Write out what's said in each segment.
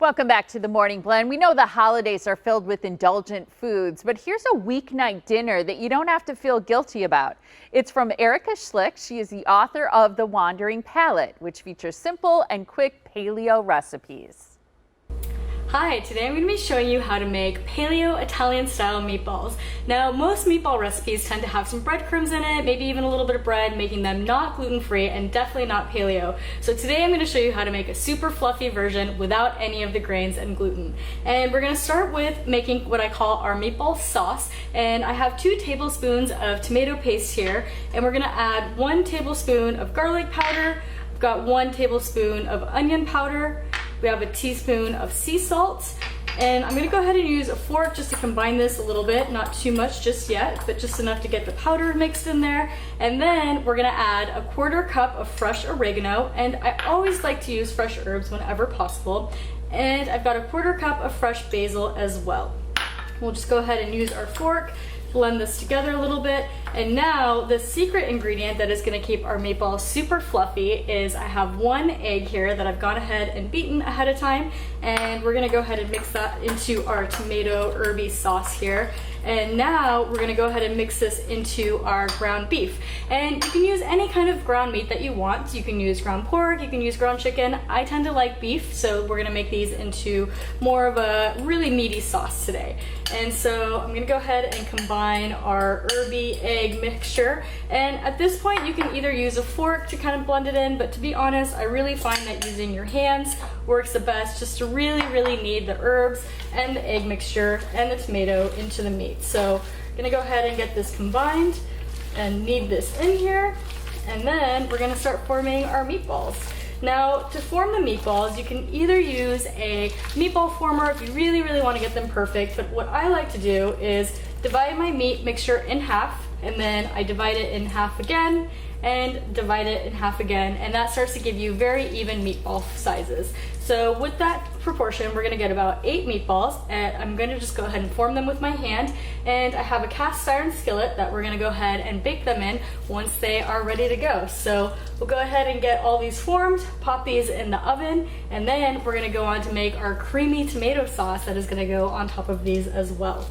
Welcome back to the Morning Blend. We know the holidays are filled with indulgent foods, but here's a weeknight dinner that you don't have to feel guilty about. It's from Erica Schlick. She is the author of The Wandering Palate, which features simple and quick paleo recipes. Hi, today I'm going to be showing you how to make paleo Italian style meatballs. Now, most meatball recipes tend to have some breadcrumbs in it, maybe even a little bit of bread, making them not gluten-free and definitely not paleo. So today I'm going to show you how to make a super fluffy version without any of the grains and gluten. And we're going to start with making what I call our meatball sauce. And I have 2 tablespoons of tomato paste here, and we're going to add 1 tablespoon of garlic powder. I've got 1 tablespoon of onion powder. We have a teaspoon of sea salt, and I'm going to go ahead and use a fork just to combine this a little bit, not too much just yet, but just enough to get the powder mixed in there. And then we're going to add a 1/4 cup of fresh oregano, and I always like to use fresh herbs whenever possible. And I've got a 1/4 cup of fresh basil as well. We'll just go ahead and use our fork, blend this together a little bit. And now the secret ingredient that is going to keep our meatballs super fluffy is I have 1 egg here that I've gone ahead and beaten ahead of time, and we're going to go ahead and mix that into our tomato herby sauce here. And now we're going to go ahead and mix this into our ground beef. And you can use any kind of ground meat that you want. You can use ground pork, you can use ground chicken. I tend to like beef, so we're going to make these into more of a really meaty sauce today. And so I'm going to go ahead and combine our herby egg mixture. And at this point you can either use a fork to kind of blend it in, but to be honest, I really find that using your hands works the best just to really knead the herbs and the egg mixture and the tomato into the meat. So I'm gonna go ahead and get this combined and knead this in here, and then we're gonna start forming our meatballs. Now, to form the meatballs, you can either use a meatball former if you really want to get them perfect, but what I like to do is divide my meat mixture in half, and then I divide it in half again, and divide it in half again, and that starts to give you very even meatball sizes. So with that proportion, we're gonna get about 8 meatballs, and I'm gonna just go ahead and form them with my hand. And I have a cast iron skillet that we're gonna go ahead and bake them in once they are ready to go. So we'll go ahead and get all these formed, pop these in the oven, and then we're gonna go on to make our creamy tomato sauce that is gonna go on top of these as well.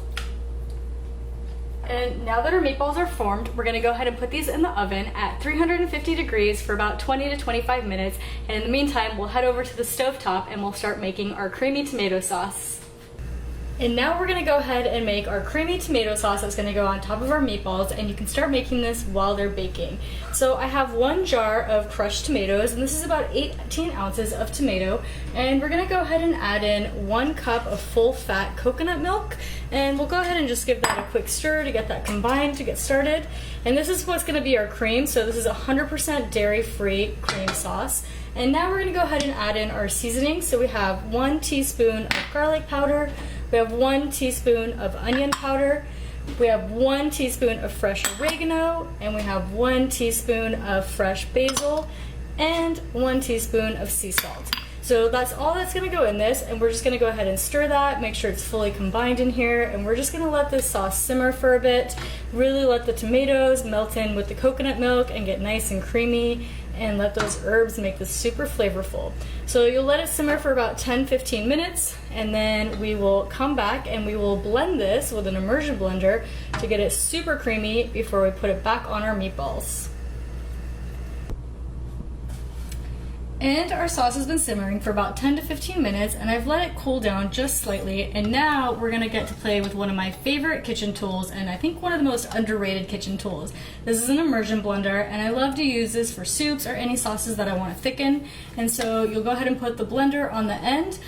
And now that our meatballs are formed, we're going to go ahead and put these in the oven at 350 degrees for about 20 to 25 minutes. And in the meantime, we'll head over to the stovetop and we'll start making our creamy tomato sauce. And now we're gonna go ahead and make our creamy tomato sauce that's gonna go on top of our meatballs, and you can start making this while they're baking. So I have 1 jar of crushed tomatoes, and this is about 18 ounces of tomato, and we're gonna go ahead and add in 1 cup of full fat coconut milk, and we'll go ahead and just give that a quick stir to get that combined to get started. And this is what's gonna be our cream, so this is 100% dairy-free cream sauce. And now we're gonna go ahead and add in our seasoning. So we have 1 teaspoon of garlic powder, we have 1 teaspoon of onion powder, we have 1 teaspoon of fresh oregano, and we have 1 teaspoon of fresh basil, and 1 teaspoon of sea salt. So that's all that's gonna go in this, and we're just gonna go ahead and stir that, make sure it's fully combined in here, and we're just gonna let this sauce simmer for a bit, really let the tomatoes melt in with the coconut milk and get nice and creamy, and let those herbs make this super flavorful. So you'll let it simmer for about 10-15 minutes, and then we will come back and we will blend this with an immersion blender to get it super creamy before we put it back on our meatballs. And our sauce has been simmering for about 10 to 15 minutes, and I've let it cool down just slightly, and now we're gonna get to play with one of my favorite kitchen tools, and I think one of the most underrated kitchen tools. This is an immersion blender, and I love to use this for soups or any sauces that I want to thicken. And so you'll go ahead and put the blender on the end.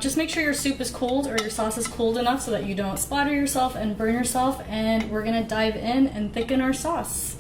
Just make sure your soup is cooled or your sauce is cooled enough so that you don't splatter yourself and burn yourself, and we're gonna dive in and thicken our sauce.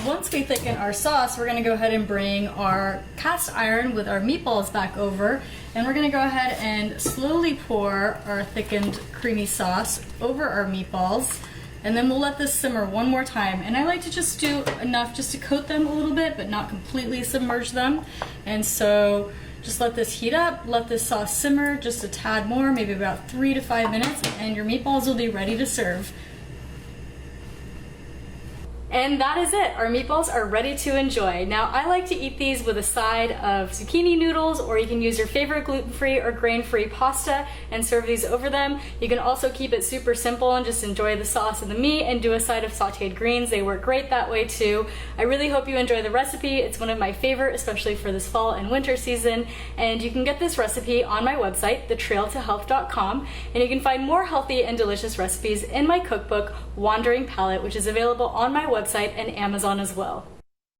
Once we thicken our sauce, we're gonna go ahead and bring our cast iron with our meatballs back over, and we're gonna go ahead and slowly pour our thickened creamy sauce over our meatballs, and then we'll let this simmer one more time. And I like to just do enough just to coat them a little bit, but not completely submerge them. And so just let this heat up, let this sauce simmer just a tad more, maybe about 3 to 5 minutes, and your meatballs will be ready to serve. And that is it. Our meatballs are ready to enjoy. Now, I like to eat these with a side of zucchini noodles, or you can use your favorite gluten-free or grain-free pasta and serve these over them. You can also keep it super simple and just enjoy the sauce and the meat and do a side of sauteed greens. They work great that way too. I really hope you enjoy the recipe. It's one of my favorite, especially for this fall and winter season. And you can get this recipe on my website, thetrailtohealth.com, and you can find more healthy and delicious recipes in my cookbook, Wandering Palate, which is available on my website and Amazon as well.